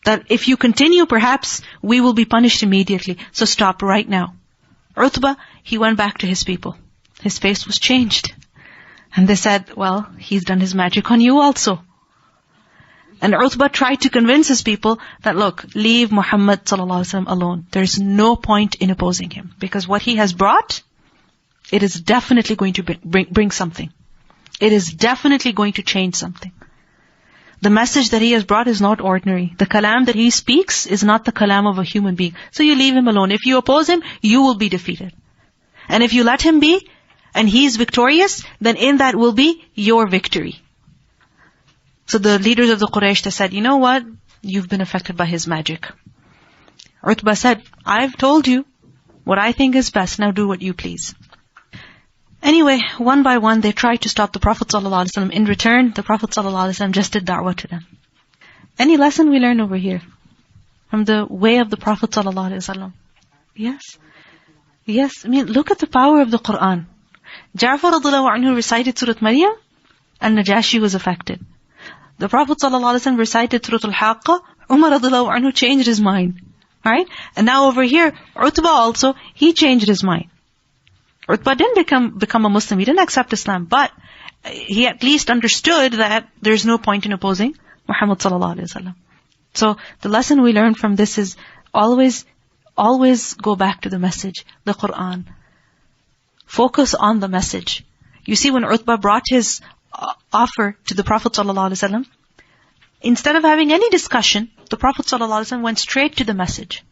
That if you continue, perhaps we will be punished immediately. So stop right now. Utbah, he went back to his people. His face was changed. And they said, well, he's done his magic on you also. And Utbah tried to convince his people that, look, leave Muhammad ﷺ alone. There's no point in opposing him. Because what he has brought, it is definitely going to bring something. It is definitely going to change something. The message that he has brought is not ordinary. The kalam that he speaks is not the kalam of a human being. So you leave him alone. If you oppose him, you will be defeated. And if you let him be, and he is victorious, then in that will be your victory. So the leaders of the Quraysh, they said, you know what? You've been affected by his magic. Utbah said, I've told you what I think is best. Now do what you please. Anyway, one by one, they tried to stop the Prophet ﷺ. In return, the Prophet ﷺ just did da'wah to them. Any lesson we learn over here? From the way of the Prophet ﷺ? Yes? Yes, I mean, look at the power of the Qur'an. Ja'far radiallahu anhu recited Surah Maryam, and Najashi was affected. The Prophet ﷺ recited Surah Al-Haqqa, Umar radiallahu anhu changed his mind. Alright? And now over here, Utbah also, he changed his mind. Utbah didn't become a Muslim, he didn't accept Islam, but he at least understood that there's no point in opposing Muhammad ﷺ. So the lesson we learn from this is always go back to the message, the Qur'an. Focus on the message. You see, when Utbah brought his offer to the Prophet ﷺ, instead of having any discussion, the Prophet ﷺ went straight to the message.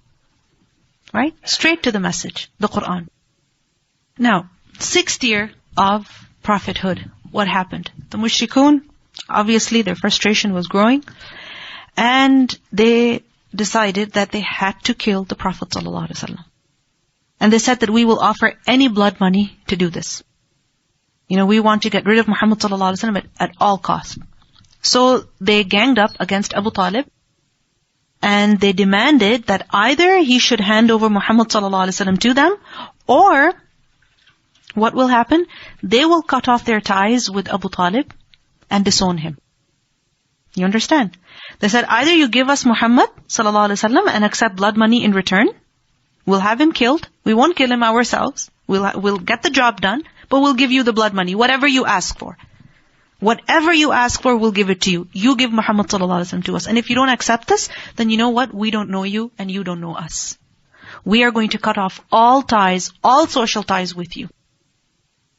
Right? Straight to the message, the Qur'an. Now, 6th year of prophethood, what happened? The mushrikun, obviously their frustration was growing, and they decided that they had to kill the Prophet ﷺ. And they said that we will offer any blood money to do this. We want to get rid of Muhammad sallallahu alaihi wasallam at all costs. So they ganged up against Abu Talib, and they demanded that either he should hand over Muhammad sallallahu alaihi wasallam to them, or what will happen? They will cut off their ties with Abu Talib and disown him. You understand? They said, either you give us Muhammad sallallahu alaihi wasallam and accept blood money in return. We'll have him killed. We won't kill him ourselves. We'll get the job done, but we'll give you the blood money, whatever you ask for. Whatever you ask for, we'll give it to you. You give Muhammad sallallahu alaihi wasallam to us. And if you don't accept this, then you know what? We don't know you and you don't know us. We are going to cut off all ties, all social ties with you.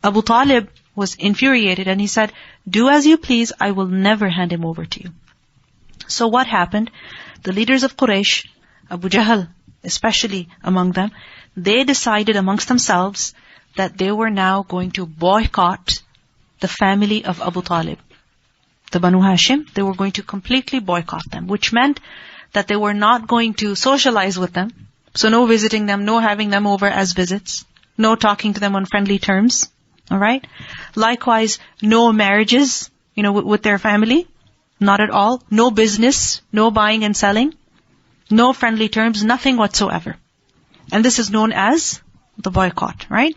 Abu Talib was infuriated and he said, do as you please, I will never hand him over to you. So what happened? The leaders of Quraysh, Abu Jahl especially among them, they decided amongst themselves that they were now going to boycott the family of Abu Talib. The Banu Hashim, they were going to completely boycott them, which meant that they were not going to socialize with them. So no visiting them, no having them over as visits, no talking to them on friendly terms. Alright? Likewise, no marriages, with their family. Not at all. No business, no buying and selling. No friendly terms, nothing whatsoever. And this is known as the boycott, right?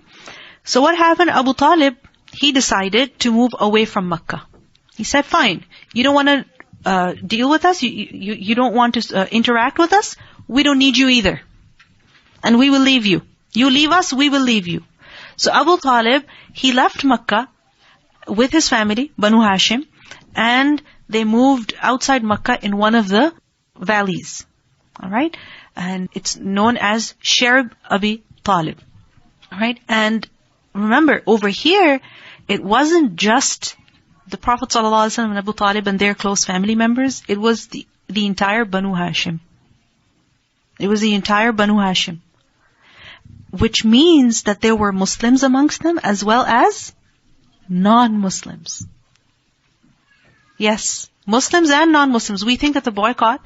So what happened? Abu Talib, he decided to move away from Makkah. He said, fine, you don't want to deal with us, you don't want to interact with us, we don't need you either. And we will leave you. You leave us, we will leave you. So Abu Talib, he left Makkah with his family, Banu Hashim, and they moved outside Makkah in one of the valleys. Alright? And it's known as Sharb Abi Talib. Alright? And remember, over here, it wasn't just the Prophet ﷺ and Abu Talib and their close family members. It was the entire Banu Hashim. It was the entire Banu Hashim. Which means that there were Muslims amongst them as well as non-Muslims. Yes, Muslims and non-Muslims. We think that the boycott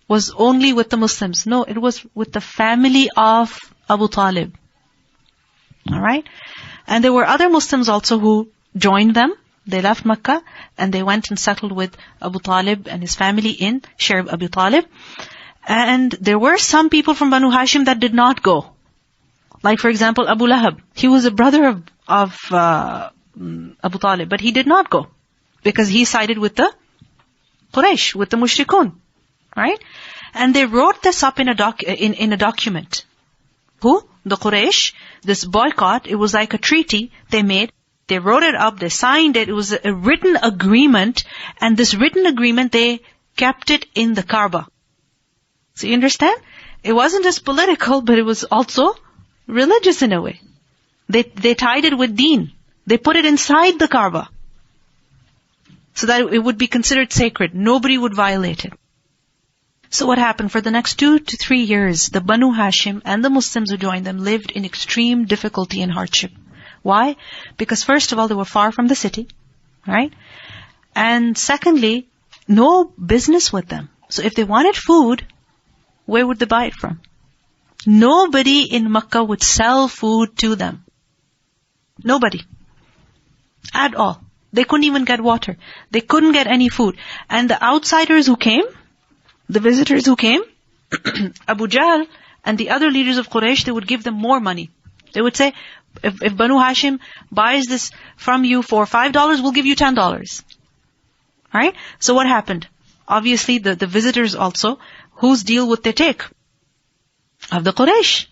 was only with the Muslims. No, it was with the family of Abu Talib. Alright? And there were other Muslims also who joined them. They left Makkah and they went and settled with Abu Talib and his family in Sharb Abi Talib. And there were some people from Banu Hashim that did not go. Like for example, Abu Lahab. He was a brother of Abu Talib, but he did not go. Because he sided with the Quraysh, with the Mushrikun. Right? And they wrote this up in a document. Who? The Quraysh. This boycott, it was like a treaty they made. They wrote it up, they signed it. It was a written agreement. And this written agreement, they kept it in the Kaaba. So you understand? It wasn't just political, but it was also religious in a way. They tied it with deen. They put it inside the Kaaba. So that it would be considered sacred. Nobody would violate it. So what happened? For the next 2 to 3 years, the Banu Hashim and the Muslims who joined them lived in extreme difficulty and hardship. Why? Because first of all, they were far from the city. Right? And secondly, no business with them. So if they wanted food, where would they buy it from? Nobody in Makkah would sell food to them. Nobody. At all. They couldn't even get water. They couldn't get any food. And the outsiders who came, the visitors who came, Abu Jahl and the other leaders of Quraysh, they would give them more money. They would say, if Banu Hashim buys this from you for $5, we'll give you $10. Right? So what happened? Obviously, the visitors also, whose deal would they take? Of the Quraysh.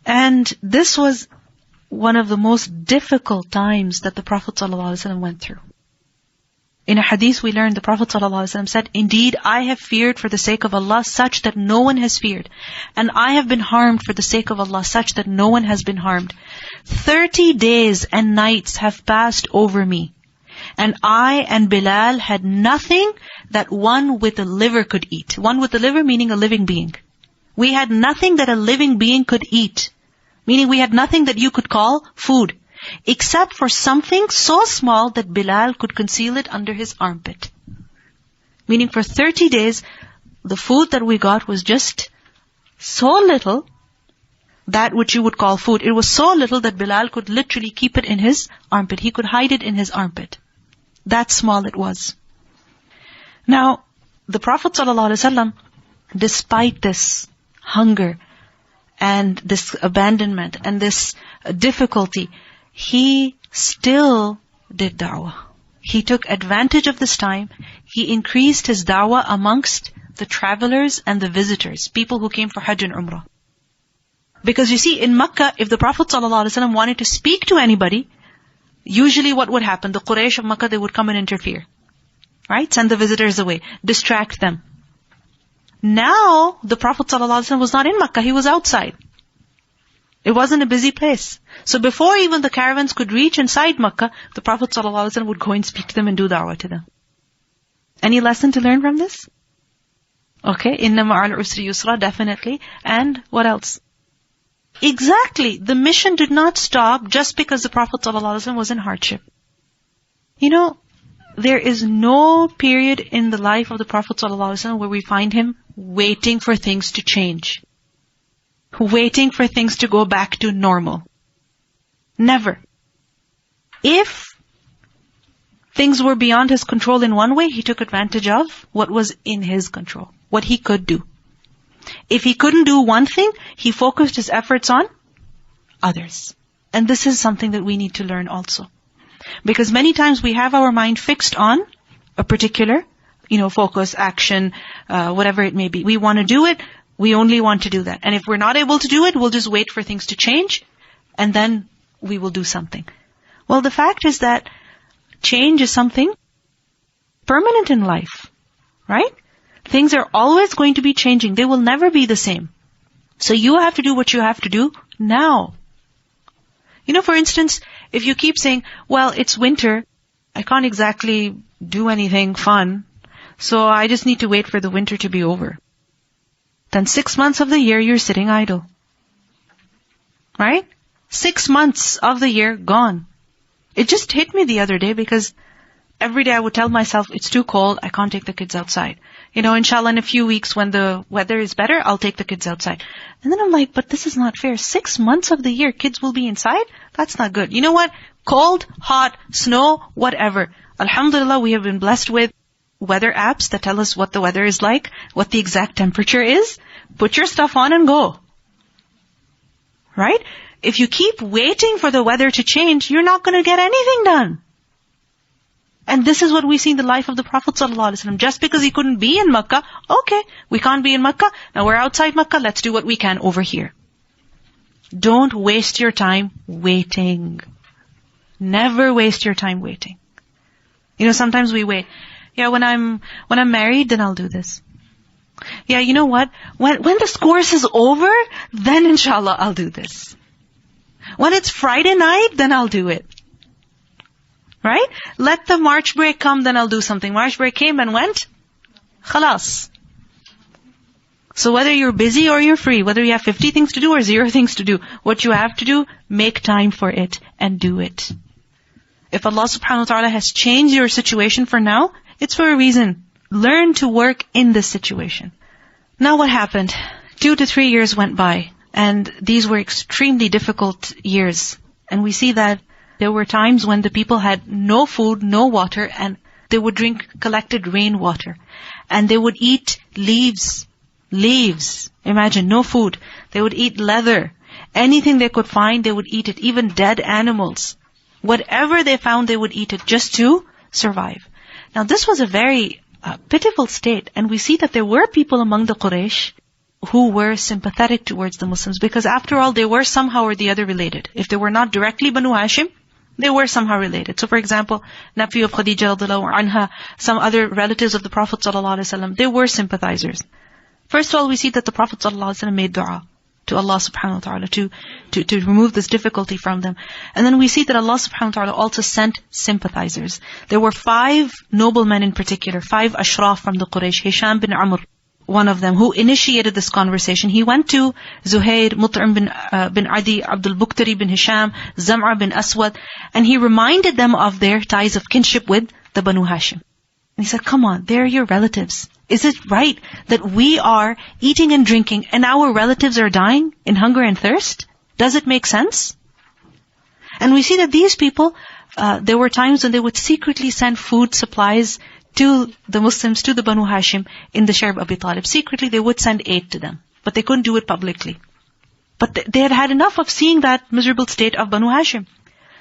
And this was one of the most difficult times that the Prophet ﷺ went through. In a hadith we learned the Prophet ﷺ said, indeed, I have feared for the sake of Allah such that no one has feared. And I have been harmed for the sake of Allah such that no one has been harmed. 30 days and nights have passed over me. And I and Bilal had nothing that one with a liver could eat. One with a liver meaning a living being. We had nothing that a living being could eat. Meaning we had nothing that you could call food. Except for something so small that Bilal could conceal it under his armpit. Meaning for 30 days, the food that we got was just so little that which you would call food. It was so little that Bilal could literally keep it in his armpit. He could hide it in his armpit. That small it was. Now, the Prophet ﷺ, despite this hunger and this abandonment and this difficulty, he still did da'wah. He took advantage of this time. He increased his da'wah amongst the travelers and the visitors, people who came for Hajj and Umrah. Because you see, in Makkah, if the Prophet ﷺ wanted to speak to anybody, usually what would happen? The Quraysh of Makkah, they would come and interfere. Right? Send the visitors away. Distract them. Now, the Prophet ﷺ was not in Makkah, he was outside. It wasn't a busy place. So before even the caravans could reach inside Makkah, the Prophet ﷺ would go and speak to them and do da'wah to them. Any lesson to learn from this? Okay, inna ma'al usri yusra, definitely. And what else? Exactly. The mission did not stop just because the Prophet ﷺ was in hardship. You know, there is no period in the life of the Prophet ﷺ where we find him waiting for things to change. Waiting for things to go back to normal. Never. If things were beyond his control in one way, he took advantage of what was in his control, what he could do. If he couldn't do one thing, he focused his efforts on others. And this is something that we need to learn also. Because many times we have our mind fixed on a particular, focus, action, whatever it may be. We want to do it, we only want to do that. And if we're not able to do it, we'll just wait for things to change, and then we will do something. Well, the fact is that change is something permanent in life, right? Things are always going to be changing. They will never be the same. So you have to do what you have to do now. For instance, if you keep saying, well, it's winter, I can't exactly do anything fun, so I just need to wait for the winter to be over. Then 6 months of the year, you're sitting idle. Right? 6 months of the year gone. It just hit me the other day because every day I would tell myself, it's too cold, I can't take the kids outside. Inshallah, in a few weeks when the weather is better, I'll take the kids outside. And then I'm like, but this is not fair. 6 months of the year, kids will be inside? That's not good. You know what? Cold, hot, snow, whatever. Alhamdulillah, we have been blessed with weather apps that tell us what the weather is like, what the exact temperature is. Put your stuff on and go. Right? If you keep waiting for the weather to change, you're not going to get anything done. And this is what we see in the life of the Prophet ﷺ. Just because he couldn't be in Makkah, okay, we can't be in Makkah, now we're outside Makkah, let's do what we can over here. Don't waste your time waiting. Never waste your time waiting. Sometimes we wait. Yeah, when I'm married, then I'll do this. Yeah, you know what? When this course is over, then inshallah I'll do this. When it's Friday night, then I'll do it. Right? Let the March break come, then I'll do something. March break came and went. Khalas. So whether you're busy or you're free, whether you have 50 things to do or 0 things to do, what you have to do, make time for it and do it. If Allah subhanahu wa ta'ala has changed your situation for now, it's for a reason. Learn to work in this situation. Now what happened? 2 to 3 years went by, and these were extremely difficult years. And we see that there were times when the people had no food, no water, and they would drink collected rainwater. And they would eat leaves. Imagine, no food. They would eat leather. Anything they could find, they would eat it. Even dead animals. Whatever they found, they would eat it just to survive. Now this was a very pitiful state. And we see that there were people among the Quraysh who were sympathetic towards the Muslims. Because after all, they were somehow or the other related. If they were not directly Banu Hashim, they were somehow related. So for example, nephew of Khadija radiallahu anha, some other relatives of the Prophet ﷺ, they were sympathizers. First of all, we see that the Prophet ﷺ made dua to Allah subhanahu wa ta'ala to remove this difficulty from them. And then we see that Allah subhanahu wa ta'ala also sent sympathizers. There were 5 noblemen in particular, 5 ashraf from the Quraysh. Hisham bin Amr, one of them, who initiated this conversation. He went to Zuhair, Mut'im bin Adi, Abdul Bukhtari bin Hisham, Zam'a bin Aswad, and he reminded them of their ties of kinship with the Banu Hashim. he said, come on, they're your relatives. Is it right that we are eating and drinking and our relatives are dying in hunger and thirst? Does it make sense? And we see that these people, there were times when they would secretly send food supplies to the Muslims, to the Banu Hashim in the share of Abi Talib. Secretly they would send aid to them. But they couldn't do it publicly. But they had had enough of seeing that miserable state of Banu Hashim.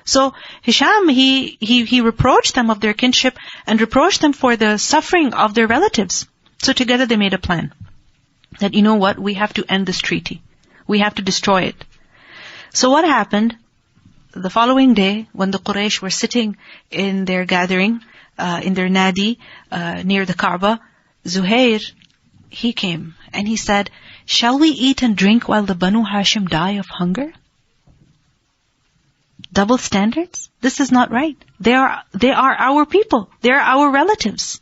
So Hisham, he reproached them of their kinship and reproached them for the suffering of their relatives. So together they made a plan. That, you know what, we have to end this treaty. We have to destroy it. So what happened? The following day, when the Quraysh were sitting in their gathering, in their nadi, near the Kaaba, Zuhair, he came and he said, shall we eat and drink while the Banu Hashim die of hunger? Double standards? This is not right. They are our people. They are our relatives.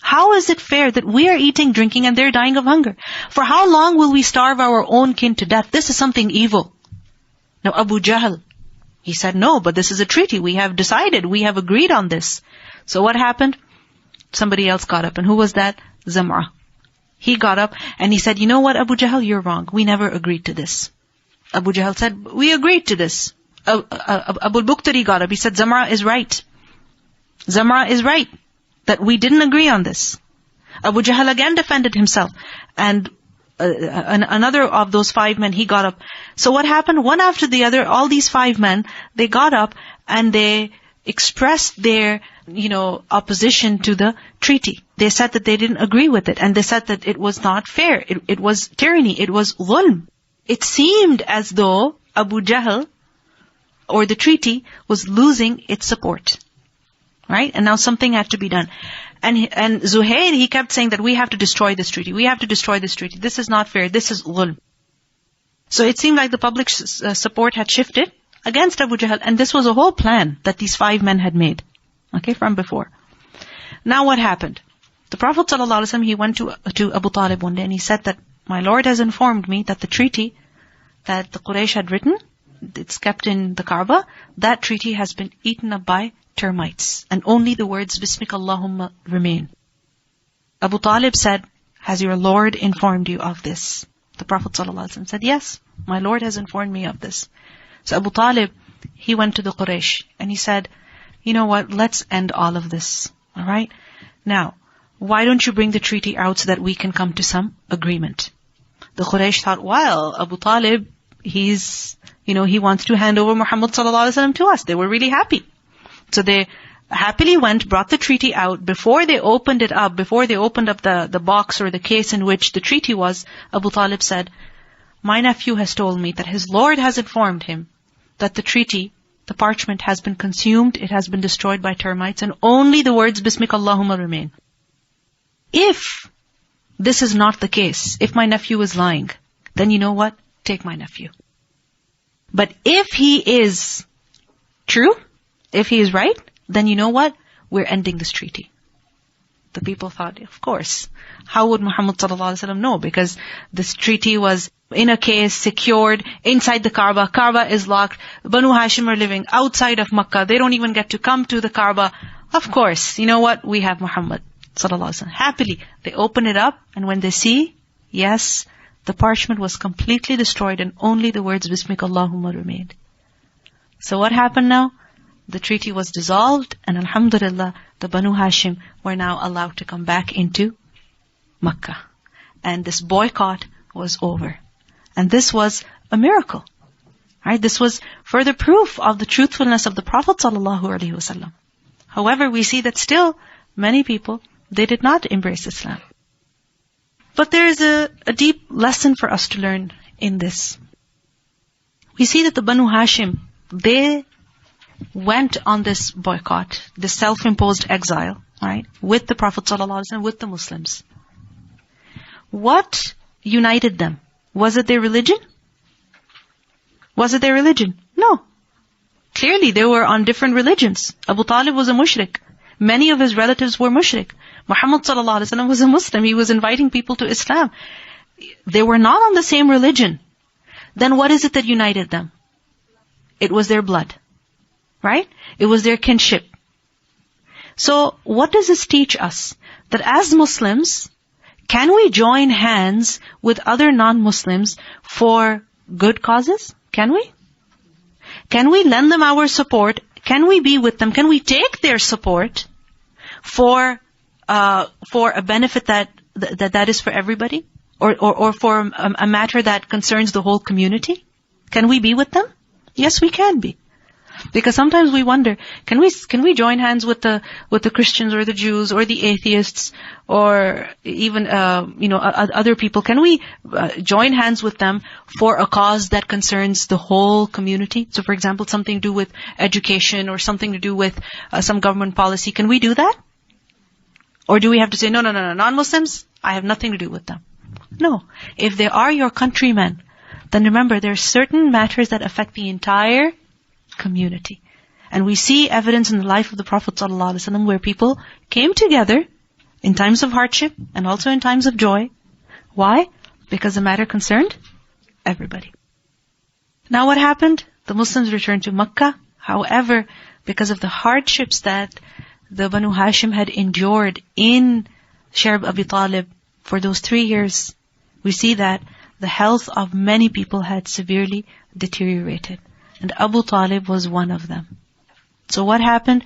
How is it fair that we are eating, drinking, and they're dying of hunger? For how long will we starve our own kin to death? This is something evil. Now Abu Jahl, he said, no, but this is a treaty. We have decided. We have agreed on this. So what happened? Somebody else got up. And who was that? Zam'a. He got up and he said, you know what, Abu Jahl, you're wrong. We never agreed to this. Abu Jahl said, we agreed to this. Abu Bukhtari got up. He said, Zam'a is right. Zam'a is right. That we didn't agree on this. Abu Jahl again defended himself. And another of those 5 men, he got up. So what happened? One after the other, all these 5 men, they got up and they expressed their, opposition to the treaty. They said that they didn't agree with it. And they said that it was not fair. It was tyranny. It was dhulm. It seemed as though Abu Jahl, or the treaty, was losing its support. Right? And now something had to be done. And Zuhair, he kept saying that we have to destroy this treaty. We have to destroy this treaty. This is not fair. This is dhulm. So it seemed like the public support had shifted against Abu Jahl. And this was a whole plan that these 5 men had made. Okay, from before. Now what happened? The Prophet ﷺ, he went to Abu Talib one day and he said that, my Lord has informed me that the treaty that the Quraysh had written, it's kept in the Kaaba, that treaty has been eaten up by termites. And only the words, Bismika Allahumma, remain. Abu Talib said, has your Lord informed you of this? The Prophet ﷺ said, yes, my Lord has informed me of this. So Abu Talib, he went to the Quraysh and he said, you know what, let's end all of this. Alright? Now, why don't you bring the treaty out so that we can come to some agreement? The Quraysh thought, well, Abu Talib, he wants to hand over Muhammad ﷺ to us. They were really happy. So they happily brought the treaty out. Before they opened it up, before they opened up the box or the case in which the treaty was, Abu Talib said, my nephew has told me that his Lord has informed him that the treaty, the parchment has been consumed, it has been destroyed by termites, and only the words Bismika Allahumma remain. If this is not the case, if my nephew is lying, then you know what? Take my nephew. But if he is true, if he is right, then you know what? We're ending this treaty. The people thought, of course. How would Muhammad ﷺ know? Because this treaty was in a case, secured, inside the Kaaba. Kaaba is locked. Banu Hashim are living outside of Makkah. They don't even get to come to the Kaaba. Of course, you know what? We have Muhammad ﷺ. Happily, they open it up, and when they see, yes, the parchment was completely destroyed, and only the words Bismika Allahumma remained. So what happened now? The treaty was dissolved, and alhamdulillah, the Banu Hashim were now allowed to come back into Makkah. And this boycott was over. And this was a miracle. Right? This was further proof of the truthfulness of the Prophet ﷺ. However, we see that still many people, they did not embrace Islam. But there is a deep lesson for us to learn in this. We see that the Banu Hashim, they went on this boycott, this self-imposed exile, right, with the Prophet ﷺ, with the Muslims. What united them? Was it their religion? Was it their religion? No. Clearly, they were on different religions. Abu Talib was a mushrik. Many of his relatives were mushrik. Muhammad ﷺ was a Muslim. He was inviting people to Islam. They were not on the same religion. Then what is it that united them? It was their blood. Right? It was their kinship. So what does this teach us? That as Muslims, can we join hands with other non-Muslims for good causes? Can we? Can we lend them our support? Can we be with them? Can we take their support for a benefit that is for everybody? Or for a matter that concerns the whole community? Can we be with them? Yes, we can be. Because sometimes we wonder, can we join hands with the Christians or the Jews or the atheists or even other people? Can we join hands with them for a cause that concerns the whole community? So, for example, something to do with education or something to do with some government policy. Can we do that? Or do we have to say, no, non-Muslims, I have nothing to do with them? No. If they are your countrymen, then remember there are certain matters that affect the entire community. And we see evidence in the life of the Prophet ﷺ where people came together in times of hardship and also in times of joy. Why? Because the matter concerned everybody. Now what happened? The Muslims returned to Makkah. However, because of the hardships that the Banu Hashim had endured in Sharb Abi Talib for those 3 years, we see that the health of many people had severely deteriorated. And Abu Talib was one of them. So what happened?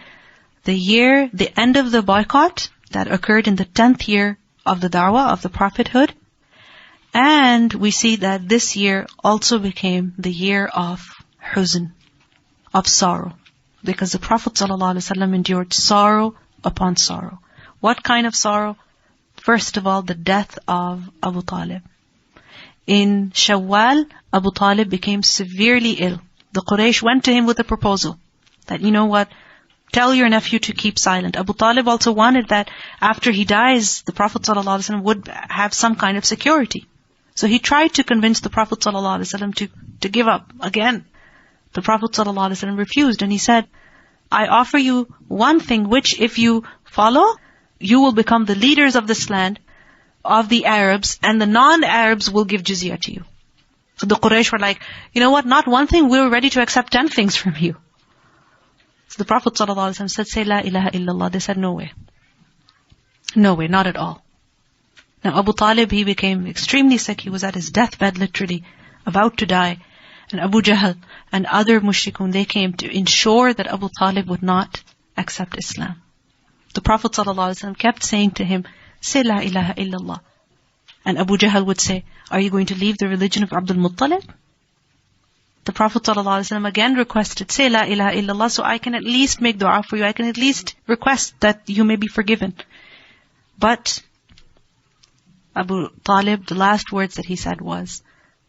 The end of the boycott that occurred in the 10th year of the da'wah, of the prophethood. And we see that this year also became the year of huzn, of sorrow. Because the Prophet ﷺ endured sorrow upon sorrow. What kind of sorrow? First of all, the death of Abu Talib. In Shawwal, Abu Talib became severely ill. The Quraysh went to him with a proposal that, you know what, tell your nephew to keep silent. Abu Talib also wanted that after he dies, the Prophet ﷺ would have some kind of security. So he tried to convince the Prophet ﷺ to give up again. The Prophet ﷺ refused and he said, I offer you one thing which if you follow, you will become the leaders of this land, of the Arabs, and the non-Arabs will give jizya to you. So the Quraysh were like, you know what, not one thing, we're ready to accept 10 things from you. So the Prophet ﷺ said, say La ilaha illallah. They said, no way. No way, not at all. Now Abu Talib, he became extremely sick. He was at his deathbed literally, about to die. And Abu Jahl and other mushrikun, they came to ensure that Abu Talib would not accept Islam. The Prophet ﷺ kept saying to him, say La ilaha illallah. And Abu Jahl would say, are you going to leave the religion of Abdul Muttalib? The Prophet ﷺ again requested, say La ilaha illallah, so I can at least make dua for you. I can at least request that you may be forgiven. But Abu Talib, the last words that he said was,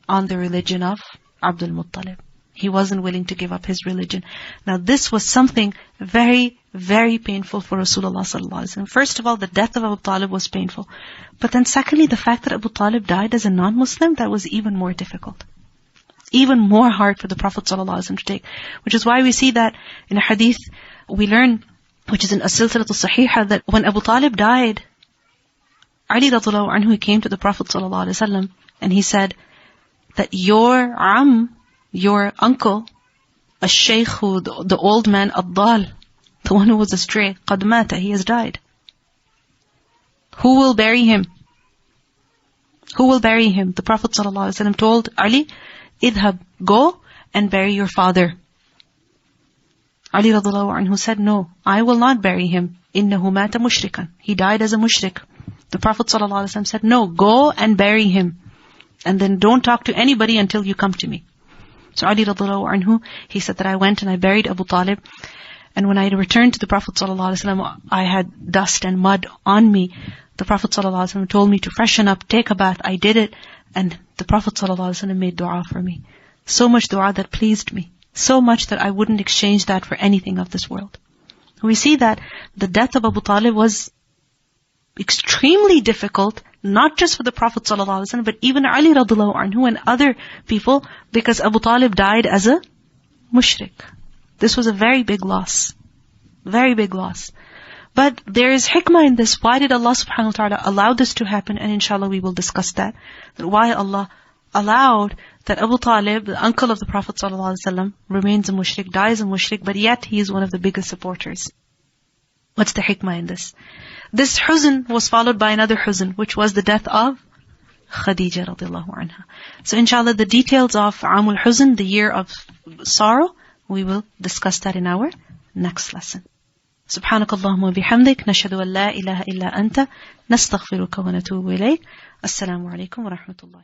on the religion of Abdul Muttalib. He wasn't willing to give up his religion. Now this was something very, very painful for Rasulullah ﷺ. First of all, the death of Abu Talib was painful. But then secondly, the fact that Abu Talib died as a non-Muslim, that was even more difficult. Even more hard for the Prophet ﷺ to take. Which is why we see that in a hadith, we learn, which is in As-Silsilat As-Sahiha, that when Abu Talib died, Ali radhiallahu anhu came to the Prophet ﷺ and he said that your uncle, Ash-Shaykh, the old man, Ad-Dal, the one who was astray, قَدْ مَاتَ, he has died. Who will bury him? Who will bury him? The Prophet ﷺ told Ali, idhab, go and bury your father. Ali radhiallahu anhu said, no, I will not bury him. إِنَّهُ مَاتَ مُشْرِكًا. He died as a mushrik. The Prophet ﷺ said, no, go and bury him. And then don't talk to anybody until you come to me. So Ali radhiallahu anhu, he said that I went and I buried Abu Talib. And when I returned to the Prophet ﷺ, I had dust and mud on me. The Prophet ﷺ told me to freshen up, take a bath. I did it. And the Prophet ﷺ made dua for me. So much dua that pleased me. So much that I wouldn't exchange that for anything of this world. We see that the death of Abu Talib was extremely difficult, not just for the Prophet ﷺ, but even Ali radhiallahu anhu and other people, because Abu Talib died as a mushrik. This was a very big loss. Very big loss. But there is hikmah in this. Why did Allah subhanahu wa ta'ala allow this to happen? And inshallah we will discuss that. Why Allah allowed that Abu Talib, the uncle of the Prophet ﷺ, remains a mushrik, dies a mushrik, but yet he is one of the biggest supporters What's the hikmah in this? This huzn was followed by another huzn, which was the death of Khadija radiallahu anha. So inshallah, the details of Amul Huzn, the year of sorrow, we will discuss that in our next lesson. سبحانك اللهم وبحمدك نشهد أن لا إله إلا أنت نستغفرك ونتوب إليك. السلام عليكم ورحمة الله.